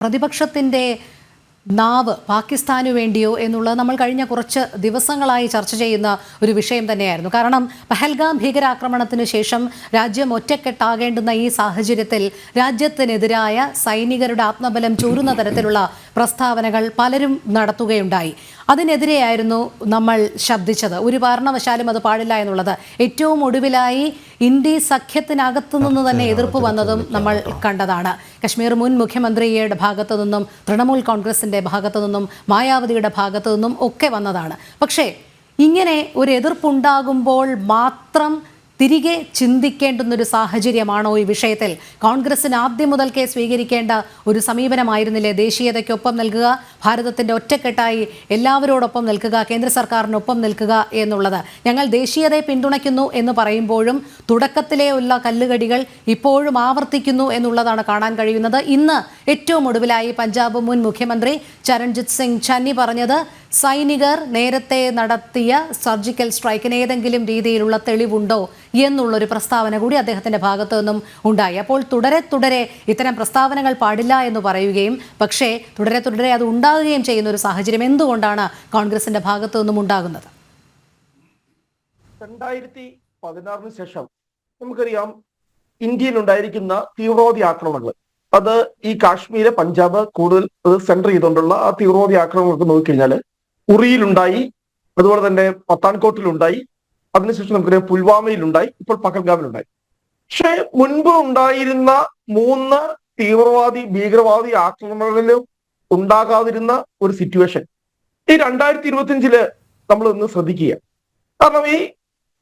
പ്രതിപക്ഷത്തിൻ്റെ നാവ് പാകിസ്ഥാനു വേണ്ടിയോ എന്നുള്ളത് നമ്മൾ കഴിഞ്ഞ കുറച്ച് ദിവസങ്ങളായി ചർച്ച ചെയ്യുന്ന ഒരു വിഷയം തന്നെയായിരുന്നു. കാരണം പഹൽഗാം ഭീകരാക്രമണത്തിന് ശേഷം രാജ്യം ഒറ്റക്കെട്ടാകേണ്ടുന്ന ഈ സാഹചര്യത്തിൽ രാജ്യത്തിനെതിരായ സൈനികരുടെ ആത്മബലം ചോരുന്ന തരത്തിലുള്ള പ്രസ്താവനകൾ പലരും നടത്തുകയുണ്ടായി. അതിനെതിരെയായിരുന്നു നമ്മൾ ശബ്ദിച്ചത്. ഒരു കാരണവശാലും അത് പാടില്ല എന്നുള്ളത്. ഏറ്റവും ഒടുവിലായി ഇന്ത്യ സഖ്യത്തിനകത്തു നിന്ന് തന്നെ എതിർപ്പ് വന്നതും നമ്മൾ കണ്ടതാണ്. കശ്മീർ മുൻ മുഖ്യമന്ത്രിയുടെ ഭാഗത്തു നിന്നും, തൃണമൂൽ കോൺഗ്രസിൻ്റെ ഭാഗത്തു നിന്നും, മായാവതിയുടെ ഭാഗത്തു നിന്നും ഒക്കെ വന്നതാണ്. പക്ഷേ ഇങ്ങനെ ഒരു എതിർപ്പുണ്ടാകുമ്പോൾ മാത്രം തിരികെ ചിന്തിക്കേണ്ടുന്നൊരു സാഹചര്യമാണോ ഈ വിഷയത്തിൽ? കോൺഗ്രസിന് ആദ്യം മുതൽക്കേ സ്വീകരിക്കേണ്ട ഒരു സമീപനമായിരുന്നില്ലേ ദേശീയതയ്ക്കൊപ്പം നിൽക്കുക, ഭാരതത്തിൻ്റെ ഒറ്റക്കെട്ടായി എല്ലാവരോടൊപ്പം നിൽക്കുക, കേന്ദ്ര സർക്കാരിനൊപ്പം നിൽക്കുക എന്നുള്ളത്? ഞങ്ങൾ ദേശീയതയെ പിന്തുണയ്ക്കുന്നു എന്ന് പറയുമ്പോഴും തുടക്കത്തിലേ ഉള്ള കല്ലുകടികൾ ഇപ്പോഴും ആവർത്തിക്കുന്നു എന്നുള്ളതാണ് കാണാൻ കഴിയുന്നത്. ഇന്ന് ഏറ്റവും ഒടുവിലായി പഞ്ചാബ് മുൻ മുഖ്യമന്ത്രി ചരൺജിത് സിംഗ് ചന്നി പറഞ്ഞത് സൈനികർ നേരത്തെ നടത്തിയ സർജിക്കൽ സ്ട്രൈക്കിന് ഏതെങ്കിലും രീതിയിലുള്ള തെളിവുണ്ടോ എന്നുള്ളൊരു പ്രസ്താവന കൂടി അദ്ദേഹത്തിൻ്റെ ഭാഗത്തു നിന്നും ഉണ്ടായി. അപ്പോൾ തുടരെ ഇത്തരം പ്രസ്താവനകൾ പാടില്ല എന്ന് പറയുകയും പക്ഷേ തുടരെ അത് ഉണ്ടാകുകയും ചെയ്യുന്ന ഒരു സാഹചര്യം എന്തുകൊണ്ടാണ് കോൺഗ്രസിന്റെ ഭാഗത്തു നിന്നും ഉണ്ടാകുന്നത്? 2016 ശേഷം നമുക്കറിയാം ഇന്ത്യയിൽ ഉണ്ടായിരിക്കുന്ന തീവ്രവാദി ആക്രമണങ്ങൾ, അത് ഈ കാശ്മീര്, പഞ്ചാബ് കൂടുതൽ സെന്റർ ചെയ്തുകൊണ്ടുള്ള ആ തീവ്രവാദി ആക്രമണങ്ങളൊക്കെ നോക്കിക്കഴിഞ്ഞാൽ ഉറിയിലുണ്ടായി, അതുപോലെ തന്നെ പത്താൻകോട്ടിലുണ്ടായി, അതിനുശേഷം നമുക്കറിയാം പുൽവാമയിലുണ്ടായി, ഇപ്പോൾ പഹൽഗാമിലുണ്ടായി. പക്ഷെ മുൻപ് ഉണ്ടായിരുന്ന 3 ഭീകരവാദി ആക്രമണങ്ങളിലും ഉണ്ടാകാതിരുന്ന ഒരു സിറ്റുവേഷൻ ഈ 2025 നമ്മൾ ഒന്ന് ശ്രദ്ധിക്കുക. കാരണം ഈ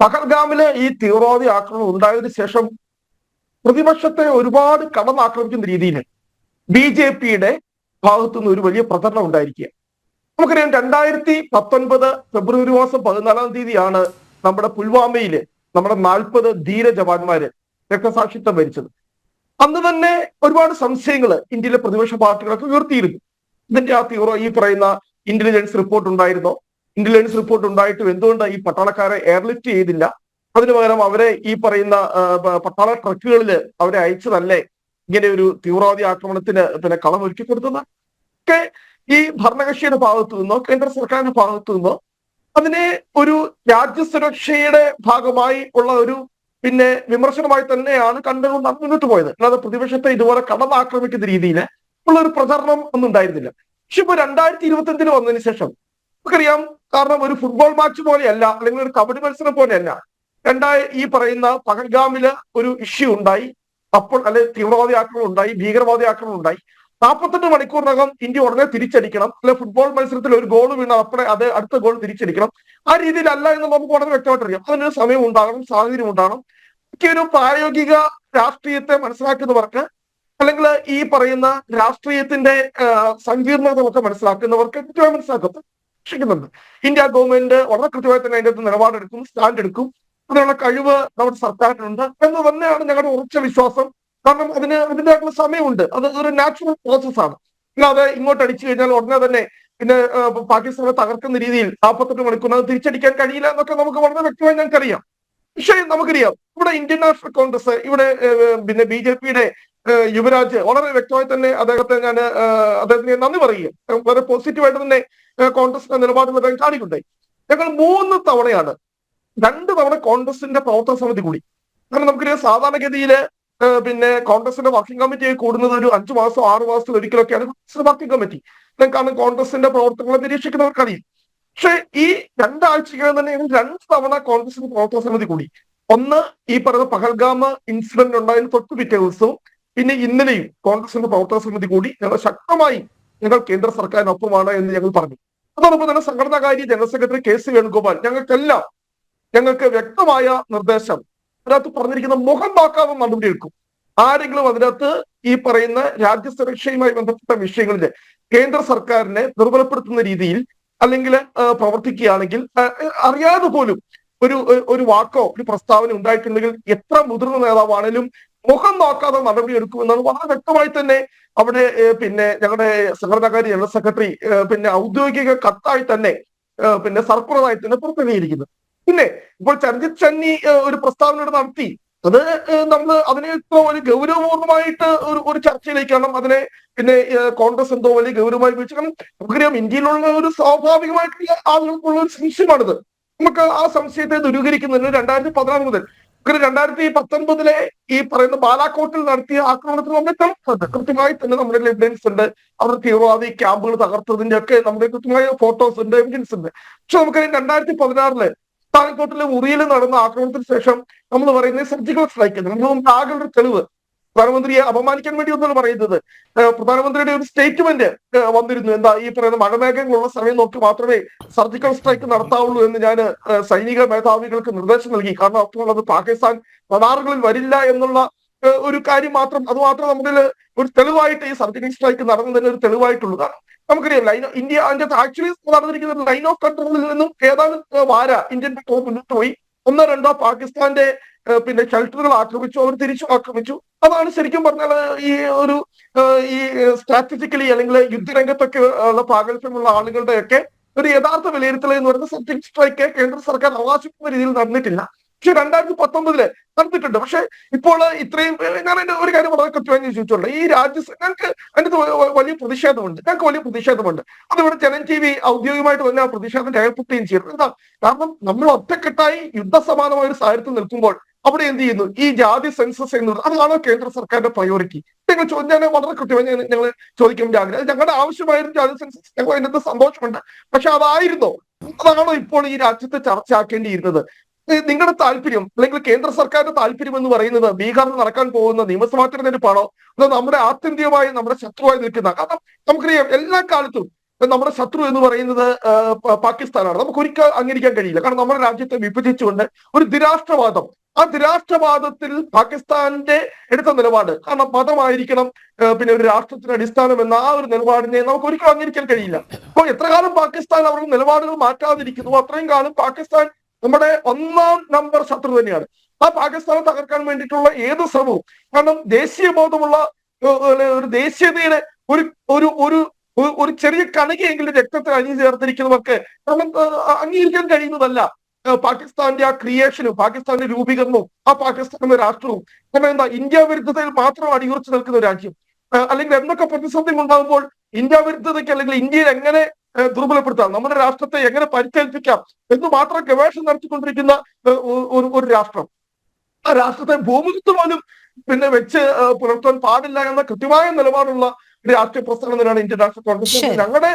പഹൽഗാമില് ഈ തീവ്രവാദി ആക്രമണം ഉണ്ടായതിനു ശേഷം പ്രതിപക്ഷത്തെ ഒരുപാട് കടന്നാക്രമിക്കുന്ന രീതിയിൽ BJPയുടെ ഭാഗത്തുനിന്ന് ഒരു വലിയ പ്രചരണം ഉണ്ടായിരിക്കുക. നമുക്കറിയാം 2019 ഫെബ്രുവരി മാസം 14 തീയതിയാണ് നമ്മുടെ പുൽവാമയില് നമ്മുടെ 40 ധീര ജവാന്മാര് രക്തസാക്ഷിത്വം വരിച്ചത്. അന്ന് തന്നെ ഒരുപാട് സംശയങ്ങൾ ഇന്ത്യയിലെ പ്രതിപക്ഷ പാർട്ടികളൊക്കെ ഉയർത്തിയിരുന്നു. ഇതിന്റെ ഈ പറയുന്ന ഇന്റലിജൻസ് റിപ്പോർട്ട് ഉണ്ടായിരുന്നോ? ഇന്റലിജൻസ് റിപ്പോർട്ട് ഉണ്ടായിട്ടും എന്തുകൊണ്ട് ഈ പട്ടാളക്കാരെ എയർലിഫ്റ്റ് ചെയ്തില്ല? അതിനു പകരം അവരെ ഈ പറയുന്ന പട്ടാള ട്രക്കുകളിൽ അവരെ അയച്ചതല്ലേ ഇങ്ങനെ ഒരു തീവ്രവാദി ആക്രമണത്തിന് കളമൊരുക്കി കൊടുത്തത്? ഒക്കെ ഈ ഭരണകക്ഷിയുടെ ഭാഗത്തു നിന്നോ കേന്ദ്ര സർക്കാരിന്റെ ഭാഗത്തു നിന്നോ അതിനെ ഒരു രാജ്യസുരക്ഷയുടെ ഭാഗമായി ഉള്ള ഒരു വിമർശനമായി തന്നെയാണ് കണ്ടുകൊണ്ട് മുന്നോട്ട് പോയത്. അല്ലാതെ പ്രതിപക്ഷത്തെ ഇതുപോലെ കടന്നാക്രമിക്കുന്ന രീതിയിൽ ഉള്ള ഒരു പ്രചരണം ഒന്നും ഉണ്ടായിരുന്നില്ല. പക്ഷെ ഇപ്പൊ 2025 വന്നതിന് ശേഷം നമുക്കറിയാം, കാരണം ഒരു ഫുട്ബോൾ മാച്ച് പോലെയല്ല, അല്ലെങ്കിൽ ഒരു കബഡി മത്സരം പോലെയല്ല. ഈ പറയുന്ന പഹൽഗാമില് ഒരു ഇഷ്യൂ ഉണ്ടായി, അപ്പോൾ തീവ്രവാദി ആക്രമണം ഉണ്ടായി, ഭീകരവാദി ആക്രമണം ഉണ്ടായി. 48 മണിക്കൂറിനകം ഇന്ത്യ ഉടനെ തിരിച്ചടിക്കണം, ഫുട്ബോൾ മത്സരത്തിൽ ഒരു ഗോൾ വീണാൽ അപ്പോഴേ അത് അടുത്ത ഗോൾ തിരിച്ചടിക്കണം. ആ രീതിയിലല്ല എന്ന് നമുക്ക് വളരെ വ്യക്തമായിട്ട് അറിയാം. അതിനൊരു സമയം ഉണ്ടാകണം, സാഹചര്യം ഉണ്ടാകണം. ഒരു പ്രായോഗിക രാഷ്ട്രീയത്തെ മനസ്സിലാക്കുന്നവർക്ക്, അല്ലെങ്കിൽ ഈ പറയുന്ന രാഷ്ട്രീയത്തിന്റെ സങ്കീർണതകളൊക്കെ മനസ്സിലാക്കുന്നവർക്ക് കൃത്യമായി മനസ്സിലാക്കുന്നുണ്ട്. ഇന്ത്യ ഗവൺമെന്റ് വളരെ കൃത്യമായി തന്നെ അതിന്റെ നിലപാടെടുക്കും, സ്റ്റാൻഡ് എടുക്കും. അതിനുള്ള കഴിവ് നമ്മുടെ സർക്കാരിനുണ്ട് എന്ന് തന്നെയാണ് ഞങ്ങളുടെ ഉറച്ച വിശ്വാസം. കാരണം അതിൻ്റെതായിട്ടുള്ള സമയമുണ്ട്. അത് ഒരു നാച്ചുറൽ പ്രോസസ്സാണ്. അല്ലാതെ ഇങ്ങോട്ട് അടിച്ചു കഴിഞ്ഞാൽ ഉടനെ തന്നെ പാകിസ്ഥാനെ തകർക്കുന്ന രീതിയിൽ 48 മണിക്കൂറിനത് തിരിച്ചടിക്കാൻ കഴിയില്ല എന്നൊക്കെ നമുക്ക് വളരെ വ്യക്തമായി ഞങ്ങൾക്കറിയാം. പക്ഷേ നമുക്കറിയാം, ഇവിടെ ഇന്ത്യൻ നാഷണൽ കോൺഗ്രസ്, ഇവിടെ BJPയുടെ യുവരാജ് വളരെ വ്യക്തമായി തന്നെ അദ്ദേഹത്തിന് നന്ദി പറയുകയും വളരെ പോസിറ്റീവായിട്ട് തന്നെ കോൺഗ്രസിന്റെ നിലപാടുകൾ അദ്ദേഹം കാണിക്കുണ്ടായി. ഞങ്ങൾ 3 തവണയാണ്, 2 തവണ കോൺഗ്രസിന്റെ പ്രവർത്തക സമിതി കൂടി. കാരണം നമുക്കറിയാം, സാധാരണഗതിയില് കോൺഗ്രസിന്റെ വർക്കിംഗ് കമ്മിറ്റി കൂടുന്നത് ഒരു 5 മാസം 6 മാസത്തിൽ ഒരിക്കലൊക്കെയാണ് വർക്കിംഗ് കമ്മിറ്റി. കാരണം കോൺഗ്രസിന്റെ പ്രവർത്തനങ്ങളെ നിരീക്ഷിക്കുന്നവർക്കറിയാം. പക്ഷെ ഈ 2 ആഴ്ചയ്ക്കകം തന്നെ 2 തവണ കോൺഗ്രസിന്റെ പ്രവർത്തക സമിതി കൂടി. ഒന്ന് ഈ പറയുന്ന പഹൽഗാം ഇൻസിഡന്റ് ഉണ്ടായതിന് തൊട്ട് പിറ്റേ ദിവസവും, പിന്നെ ഇന്നലെയും കോൺഗ്രസിന്റെ പ്രവർത്തക സമിതി കൂടി ശക്തമായി ഞങ്ങൾ കേന്ദ്ര സർക്കാരിനൊപ്പമാണ് എന്ന് ഞങ്ങൾ പറഞ്ഞു. അതോടൊപ്പം തന്നെ സംഘടനാകാര്യ ജനറൽ സെക്രട്ടറി KC വേണുഗോപാൽ ഞങ്ങൾക്ക് വ്യക്തമായ നിർദ്ദേശം അതിനകത്ത് പറഞ്ഞിരിക്കുന്ന മുഖം നോക്കാതെ നടപടി എടുക്കും. ആരെങ്കിലും അതിനകത്ത് ഈ പറയുന്ന രാജ്യസുരക്ഷയുമായി ബന്ധപ്പെട്ട വിഷയങ്ങളിൽ കേന്ദ്ര സർക്കാരിനെ ദുർബലപ്പെടുത്തുന്ന രീതിയിൽ അല്ലെങ്കിൽ പ്രവർത്തിക്കുകയാണെങ്കിൽ, അറിയാതെ പോലും ഒരു വാക്കോ ഒരു പ്രസ്താവന ഉണ്ടായിട്ടുണ്ടെങ്കിൽ എത്ര മുതിർന്ന നേതാവാണെങ്കിലും മുഖം നോക്കാതെ നടപടി എടുക്കുമെന്നാണ് വളരെ വ്യക്തമായി തന്നെ അവിടെ ഞങ്ങളുടെ സംഘടനാകാര്യ ജനറൽ സെക്രട്ടറി ഔദ്യോഗിക കത്തായി തന്നെ സർക്കുലറായി തന്നെ പുറത്തിറങ്ങിയിരിക്കുന്നത്. പിന്നെ ഇപ്പോൾ ചരൺജിത് ചന്നി ഒരു പ്രസ്താവന നടത്തി. അത് നമ്മൾ അതിനെ ഇത്ര ഒരു ഗൗരവപൂർവമായിട്ട് ഒരു ചർച്ചയിലേക്കാണ് അതിനെ പിന്നെ കോൺഗ്രസ് എന്തോ വലിയ ഗൗരവമായി ഉപയോഗിച്ചു. കാരണം നമുക്കറിയാം ഇന്ത്യയിലുള്ള ഒരു സ്വാഭാവികമായിട്ടുള്ള ആളുകൾക്കുള്ള ഒരു സംശയമാണിത്. നമുക്ക് ആ സംശയത്തെ ദൂരീകരിക്കുന്നതിന് 2016 മുതൽ 2019 ഈ പറയുന്ന ബാലാക്കോട്ടിൽ നടത്തിയ ആക്രമണത്തിൽ നമ്മുടെ തെളിവുണ്ട്. കൃത്യമായി തന്നെ നമ്മുടെ എവിഡൻസ് ഉണ്ട്. അവർ തീവ്രവാദി ക്യാമ്പുകൾ തകർത്തതിന്റെ ഒക്കെ നമ്മുടെ കൃത്യമായ ഫോട്ടോസ് ഉണ്ട്, എവിഡൻസ് ഉണ്ട്. പക്ഷെ നമുക്കറിയാം 2016 ബാലാക്കോട്ടിലെ മുറിയിൽ നടന്ന ആക്രമണത്തിന് ശേഷം നമ്മൾ പറയുന്നത് സർജിക്കൽ സ്ട്രൈക്ക്. നമുക്ക് ആകെ ഒരു തെളിവ് പ്രധാനമന്ത്രിയെ അപമാനിക്കാൻ വേണ്ടി ഒന്നാണ് പറയുന്നത്. പ്രധാനമന്ത്രിയുടെ ഒരു സ്റ്റേറ്റ്മെന്റ് വന്നിരുന്നു. എന്താ ഈ പറയുന്ന മഴമേഘങ്ങളുള്ള സമയം നോക്കി മാത്രമേ സർജിക്കൽ സ്ട്രൈക്ക് നടത്താവുള്ളൂ എന്ന് ഞാൻ സൈനിക മേധാവികൾക്ക് നിർദ്ദേശം നൽകി. കാരണം അപ്പോൾ അത് പാകിസ്ഥാൻ റഡാറുകളിൽ വരില്ല എന്നുള്ള ഒരു കാര്യം മാത്രം, അത് മാത്രം നമ്മുടെ ഒരു തെളിവായിട്ട് ഈ സർജിക്കൽ സ്ട്രൈക്ക് നടന്നതിന് ഒരു തെളിവായിട്ടുള്ളൂ. കാരണം നമുക്കറിയാം ഇന്ത്യ അതിന്റെ ആക്ച്വലി നടന്നിരിക്കുന്ന ലൈൻ ഓഫ് കൺട്രോളിൽ നിന്നും ഏതാനും വാര ഇന്ത്യൻ പെട്രോൾ മുന്നോട്ട് പോയി. ഒന്നോ രണ്ടോ പാകിസ്ഥാന്റെ പിന്നെ ഷെൽട്ടറുകൾ ആക്രമിച്ചു, അവർ തിരിച്ചു ആക്രമിച്ചു. അതാണ് ശരിക്കും പറഞ്ഞാൽ ഈ ഒരു ഈ സ്ട്രാറ്റജിക്കലി അല്ലെങ്കിൽ യുദ്ധരംഗത്തൊക്കെ ഉള്ള പ്രാഗൽഭ്യമുള്ള ആളുകളുടെയൊക്കെ ഒരു യഥാർത്ഥ വിലയിരുത്തൽ എന്ന് പറയുന്ന സബ്ജക്ട് സ്ട്രൈക്ക് കേന്ദ്ര സർക്കാർ അവകാശപ്പെടുന്ന രീതിയിൽ നടന്നിട്ടില്ല. പക്ഷെ 2019 നടന്നിട്ടുണ്ട്. പക്ഷെ ഇപ്പോൾ ഇത്രയും ഞാൻ എന്റെ ഒരു കാര്യം വളരെ കൃത്യമായി ചോദിച്ചോളൂ. ഈ ഞങ്ങൾക്ക് അതിന്റെ വലിയ പ്രതിഷേധമുണ്ട്. അതിവിടെ ജനൻ TV ഔദ്യോഗികമായിട്ട് തന്നെ ആ പ്രതിഷേധം രേഖപ്പെടുത്തുകയും ചെയ്തു. എന്താ കാരണം നമ്മൾ ഒറ്റക്കെട്ടായി യുദ്ധസമാനമായ ഒരു സാഹചര്യത്തിൽ നിൽക്കുമ്പോൾ അവിടെ എന്ത് ചെയ്യുന്നു? ഈ ജാതി സെൻസസ് എന്നുള്ളത് അതാണോ കേന്ദ്ര സർക്കാരിന്റെ പ്രയോറിറ്റി? നിങ്ങൾ ഞാൻ വളരെ കൃത്യമായി ഞങ്ങൾ ചോദിക്കാൻ ആഗ്രഹം. ഞങ്ങളുടെ ആവശ്യമായിരുന്നു ജാതി സെൻസസ്, ഞങ്ങൾ അതിനകത്ത് സന്തോഷമുണ്ട്. പക്ഷെ അതാണോ ഇപ്പോൾ ഈ രാജ്യത്ത് ചർച്ചയാക്കേണ്ടിയിരുന്നത്? നിങ്ങളുടെ താല്പര്യം അല്ലെങ്കിൽ കേന്ദ്ര സർക്കാരിന്റെ താല്പര്യം എന്ന് പറയുന്നത് ബീഹാറിൽ നടക്കാൻ പോകുന്ന നിയമസഭാ തെരഞ്ഞെടുപ്പാണോ, അതോ നമ്മുടെ ആത്യന്തികമായി നമ്മുടെ ശത്രുവായി നിൽക്കുന്ന? കാരണം നമുക്കറിയാം എല്ലാ കാലത്തും നമ്മുടെ ശത്രു എന്ന് പറയുന്നത് പാകിസ്ഥാനാണ്. നമുക്ക് ഒരിക്കൽ അംഗീകരിക്കാൻ കഴിയില്ല. കാരണം നമ്മുടെ രാജ്യത്തെ വിഭജിച്ചുകൊണ്ട് ഒരു ദ്വിരാഷ്ട്രവാദം, ആ ദ്വിരാഷ്ട്രവാദത്തിൽ പാകിസ്ഥാന്റെ എടുത്ത നിലപാട്, കാരണം മതമായിരിക്കണം പിന്നെ ഒരു രാഷ്ട്രത്തിന്റെ അടിസ്ഥാനം എന്ന ആ ഒരു നിലപാടിനെ നമുക്ക് ഒരിക്കലും അംഗീകരിക്കാൻ കഴിയില്ല. അപ്പോൾ എത്ര കാലം പാകിസ്ഥാൻ അവരുടെ നിലപാടുകൾ മാറ്റാതിരിക്കുന്നു അത്രയും കാലം പാകിസ്ഥാൻ നമ്മുടെ ഒന്നാം നമ്പർ ശത്രു തന്നെയാണ്. ആ പാകിസ്ഥാനെ തകർക്കാൻ വേണ്ടിയിട്ടുള്ള ഏത് ശ്രമവും, കാരണം ദേശീയ ബോധമുള്ള ഒരു ദേശീയതയുടെ ഒരു ഒരു ഒരു ഒരു ചെറിയ കണികയെങ്കിലും രക്തത്തിൽ അണിഞ്ഞു ചേർത്തിരിക്കുന്നവർക്ക് കാരണം അംഗീകരിക്കാൻ കഴിയുന്നതല്ല പാകിസ്ഥാന്റെ ആ ക്രിയേഷനും പാകിസ്ഥാന്റെ രൂപീകരണവും ആ പാകിസ്ഥാൻ എന്ന രാഷ്ട്രവും. കാരണം എന്താ, ഇന്ത്യ വിരുദ്ധതയിൽ മാത്രം അടിയുറച്ചു നിൽക്കുന്ന രാജ്യം. അല്ലെങ്കിൽ എന്തൊക്കെ പ്രതിസന്ധി ഉണ്ടാകുമ്പോൾ ഇന്ത്യ വിരുദ്ധതയ്ക്ക് അല്ലെങ്കിൽ ഇന്ത്യയിൽ എങ്ങനെ ദുർബലപ്പെടുത്താം, നമ്മുടെ രാഷ്ട്രത്തെ എങ്ങനെ പരിക്കേൽപ്പിക്കാം എന്ന് മാത്രം ഗവേഷണം നടത്തിക്കൊണ്ടിരിക്കുന്ന ഒരു രാഷ്ട്രം. ആ രാഷ്ട്രത്തെ ഭൂമുഖത്ത് പോലും പിന്നെ വെച്ച് പുലർത്താൻ പാടില്ല എന്ന കൃത്യമായ നിലപാടുള്ള ഒരു രാഷ്ട്രീയ പ്രസ്ഥാനം തന്നെയാണ് ഇന്ത്യൻ നാഷണൽ കോൺഗ്രസ്. ഞങ്ങളുടെ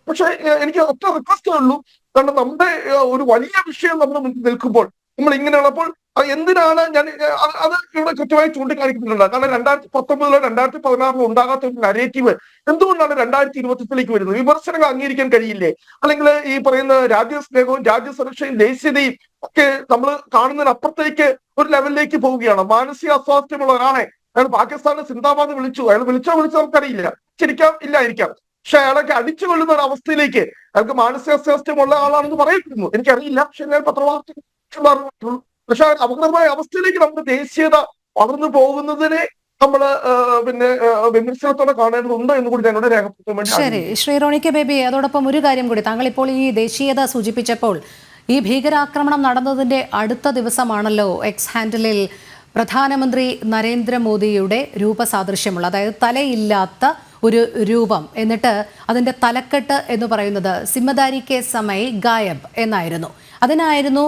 പക്ഷെ എനിക്ക് ഒറ്റ റിക്വസ്റ്റേ ഉള്ളൂ. കാരണം നമ്മുടെ ഒരു വലിയ വിഷയം നമ്മുടെ മുന്നിൽ നിൽക്കുമ്പോൾ നമ്മൾ ഇങ്ങനെയുള്ളപ്പോൾ എന്തിനാണ് ഞാൻ അത് ഇവിടെ കൃത്യമായി ചൂണ്ടിക്കാണിക്കുന്നുണ്ട്. കാരണം 2019 2016 ഉണ്ടാകാത്ത ഒരു നരേറ്റീവ് എന്തുകൊണ്ടാണ് 2020 വരുന്നത്? വിമർശനങ്ങൾ അംഗീകരിക്കാൻ കഴിയില്ലേ? അല്ലെങ്കിൽ ഈ പറയുന്ന രാജ്യസ്നേഹവും രാജ്യസുരക്ഷയും ദേശീയതയും ഒക്കെ നമ്മൾ കാണുന്നതിനപ്പുറത്തേക്ക് ഒരു ലെവലിലേക്ക് പോവുകയാണ്. മാനസിക അസ്വാസ്ഥ്യമുള്ള ഒരാളെ അയാൾ പാകിസ്ഥാനിലെ സിന്ദാബാദ് വിളിച്ചു, അയാൾ വിളിച്ചോ നമുക്കറിയില്ല, ശരിക്കാം ഇല്ലായിരിക്കാം. പക്ഷെ അയാളൊക്കെ അടിച്ചു കൊള്ളുന്ന ഒരു അവസ്ഥയിലേക്ക് അയാൾക്ക് മാനസിക അസ്വാസ്ഥ്യമുള്ള ആളാണെന്ന് പറയപ്പെടുന്നു. എനിക്കറിയില്ല, പക്ഷെ ഞാൻ പത്രവാർത്ത പക്ഷെ അപകടമായ അവസ്ഥയിലേക്ക് നമ്മുടെ ദേശീയത വളർന്നു പോകുന്നതിനെ നമ്മള് പിന്നെ വിമർശനത്തോടെ കാണേണ്ടതുണ്ട് എന്ന് കൂടി ഞങ്ങളുടെ രേഖപ്പെടുത്താൻ വേണ്ടി. ശരി, ശ്രീ റോണിക്ക ബേബി, അതോടൊപ്പം ഒരു കാര്യം കൂടി, താങ്കൾ ഇപ്പോൾ ഈ ദേശീയത സൂചിപ്പിച്ചപ്പോൾ ഈ ഭീകരാക്രമണം നടന്നതിന്റെ അടുത്ത ദിവസമാണല്ലോ എക്സ് ഹാൻഡിലിൽ പ്രധാനമന്ത്രി നരേന്ദ്രമോദിയുടെ രൂപസാദൃശ്യമുള്ള, അതായത് തലയില്ലാത്ത ഒരു രൂപം, എന്നിട്ട് അതിൻ്റെ തലക്കെട്ട് എന്ന് പറയുന്നത് സിമ്മദാരി കെ സമയ് ഗായബ് എന്നായിരുന്നു. അതിനായിരുന്നു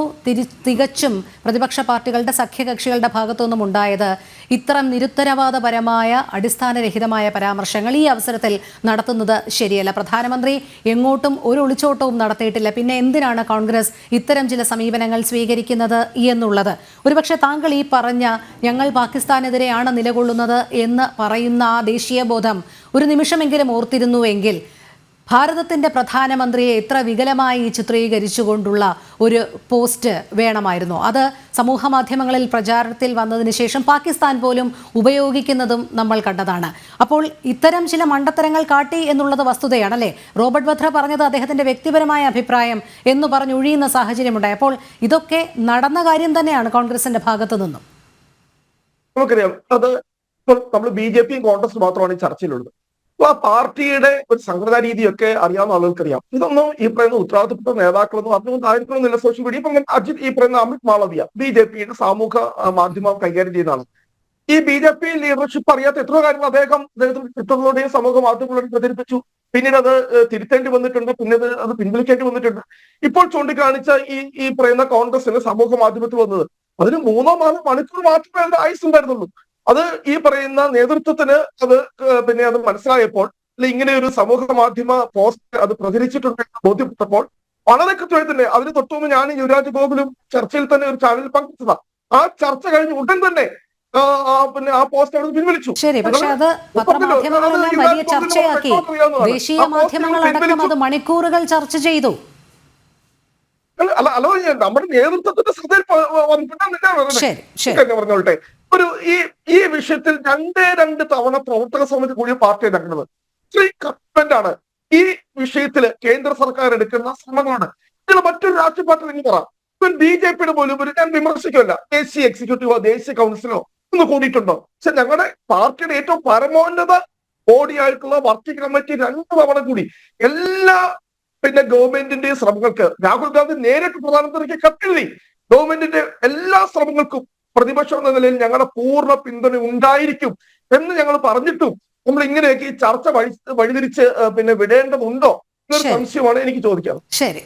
തികച്ചും പ്രതിപക്ഷ പാർട്ടികളുടെ സഖ്യകക്ഷികളുടെ ഭാഗത്തുനിന്നും ഉണ്ടായത് ഇത്തരം നിരുത്തരവാദപരമായ അടിസ്ഥാനരഹിതമായ പരാമർശങ്ങൾ ഈ അവസരത്തിൽ നടത്തുന്നത് ശരിയല്ല. പ്രധാനമന്ത്രി എങ്ങോട്ടും ഒരു ഒളിച്ചോട്ടവും നടത്തിയിട്ടില്ല, പിന്നെ എന്തിനാണ് കോൺഗ്രസ് ഇത്തരം ചില സമീപനങ്ങൾ സ്വീകരിക്കുന്നത് എന്നുള്ളത്. ഒരുപക്ഷെ താങ്കൾ ഈ പറഞ്ഞ ഞങ്ങൾ പാകിസ്ഥാനെതിരെയാണ് നിലകൊള്ളുന്നത് എന്ന് പറയുന്ന ആ ദേശീയ ബോധം ഒരു നിമിഷമെങ്കിലും ഓർത്തിരുന്നുവെങ്കിൽ ഭാരതത്തിൻ്റെ പ്രധാനമന്ത്രിയെ ഇത്ര വികലമായി ചിത്രീകരിച്ചുകൊണ്ടുള്ള ഒരു പോസ്റ്റ് വേണമായിരുന്നു. അത് സമൂഹ മാധ്യമങ്ങളിൽ പ്രചാരത്തിൽ വന്നതിന് ശേഷം പാകിസ്ഥാൻ പോലും ഉപയോഗിക്കുന്നതും നമ്മൾ കണ്ടതാണ്. അപ്പോൾ ഇത്തരം ചില മണ്ടത്തരങ്ങൾ കാട്ടി എന്നുള്ളത് വസ്തുതയാണല്ലേ? റോബർട്ട് വദ്ര പറഞ്ഞത് അദ്ദേഹത്തിൻ്റെ വ്യക്തിപരമായ അഭിപ്രായം എന്ന് പറഞ്ഞ് ഒഴിയുന്ന സാഹചര്യമുണ്ടായി. അപ്പോൾ ഇതൊക്കെ നടന്ന കാര്യം തന്നെയാണ് കോൺഗ്രസിന്റെ ഭാഗത്തു നിന്നും. നമുക്കറിയാം, അത് നമ്മൾ BJPയും കോൺഗ്രസും മാത്രമാണ് ഈ ചർച്ചയിലുള്ളത്. അപ്പൊ ആ പാർട്ടിയുടെ ഒരു സംഘടനാ രീതിയൊക്കെ അറിയാവുന്ന ആളുകൾക്കറിയാം. ഇതൊന്നും ഈ പറയുന്ന ഉത്തരവാദിത്തപ്പെട്ട നേതാക്കളൊന്നും അറിഞ്ഞുകൊണ്ടായിരിക്കണമെന്നില്ല. സോഷ്യൽ മീഡിയ ഇപ്പൊ അജിത് ഈ പറയുന്ന അമിത് മാളവിയ BJPയുടെ സാമൂഹ്യ മാധ്യമം കൈകാര്യം ചെയ്യുന്നതാണ്. ഈ BJP ലീഡർഷിപ്പ് അറിയാത്ത എത്രയോ കാര്യങ്ങൾ അദ്ദേഹത്തിന്റെ ട്വിറ്ററിലൂടെയും സമൂഹ മാധ്യമങ്ങളിലൂടെയും പ്രചരിപ്പിച്ചു. പിന്നീട് അത് തിരുത്തേണ്ടി വന്നിട്ടുണ്ട്, പിന്നീട് അത് പിൻവലിക്കേണ്ടി വന്നിട്ടുണ്ട്. ഇപ്പോൾ ചൂണ്ടിക്കാണിച്ച ഈ പറയുന്ന കോൺഗ്രസിന് സമൂഹ മാധ്യമത്തിൽ വന്നത് അതിന് 3-4 മണിക്കൂർ മാത്രമേ അതിന്റെ ആയുസ് ഉണ്ടായിരുന്നുള്ളൂ. അത് ഈ പറയുന്ന നേതൃത്വത്തിന് അത് മനസ്സിലായപ്പോൾ, ഇങ്ങനെ ഒരു സമൂഹ മാധ്യമ പോസ്റ്റ് അത് പ്രചരിച്ചിട്ടുണ്ടെന്ന് ബോധ്യപ്പെട്ടപ്പോൾ വളരെ കൃത്യമായി തന്നെ അതിന് തൊട്ടുമുമ്പ് ഞാൻ യുവരാജ് ഗോകുലും ചർച്ചയിൽ തന്നെ ഒരു ചാനലിൽ പങ്കെടുത്തതാണ്. ആ ചർച്ച കഴിഞ്ഞ് ഉടൻ തന്നെ ആ പോസ്റ്റ് അവിടെ പിൻവലിച്ചു. ശരി, പക്ഷെ അത് പത്രമാധ്യമങ്ങളെല്ലാം വലിയ ചർച്ചയാക്കി. ദേശീയ മാധ്യമങ്ങളടക്കം അത് മണിക്കൂറുകൾ ചർച്ച ചെയ്തു. അല്ല, നമ്മുടെ നേതൃത്വത്തിന്റെ ശ്രദ്ധയിൽ പറഞ്ഞോട്ടെ. ഈ വിഷയത്തിൽ രണ്ട് തവണ പ്രവർത്തക സമിതി കൂടിയ പാർട്ടി നടക്കുന്നത് ശ്രീ കപ്പന്റാണ്. ഈ വിഷയത്തിൽ കേന്ദ്ര സർക്കാർ എടുക്കുന്ന ശ്രമങ്ങളാണ്. ഇതിൽ മറ്റൊരു രാഷ്ട്രീയ പാർട്ടി നിങ്ങൾ പറ, BJPയുടെ പോലും ഞാൻ വിമർശിക്കുമല്ല, ദേശീയ എക്സിക്യൂട്ടീവോ ദേശീയ കൗൺസിലോ ഒന്ന് കൂടിയിട്ടുണ്ടോ? പക്ഷെ ഞങ്ങളുടെ പാർട്ടിയുടെ ഏറ്റവും പരമോന്നത ബോഡിയായിട്ടുള്ള വർക്കിംഗ് കമ്മിറ്റി 2 തവണ കൂടി എല്ലാ ഗവൺമെന്റിന്റെ ശ്രമങ്ങൾക്ക് രാഹുൽ ഗാന്ധി നേരിട്ട് പ്രധാനമന്ത്രിക്ക് കത്തെഴുതി. ഗവൺമെന്റിന്റെ എല്ലാ ശ്രമങ്ങൾക്കും പ്രതിപക്ഷം എന്ന നിലയിൽ ഞങ്ങളുടെ പൂർണ്ണ പിന്തുണ ഉണ്ടായിരിക്കും എന്ന് ഞങ്ങൾ പറഞ്ഞിട്ടും നമ്മൾ ഇങ്ങനെയൊക്കെ ഈ ചർച്ച വഴിതിരിച്ച് വിടേണ്ടതുണ്ടോ എന്നൊരു സംശയമാണ് എനിക്ക് ചോദിക്കാം. ശരി.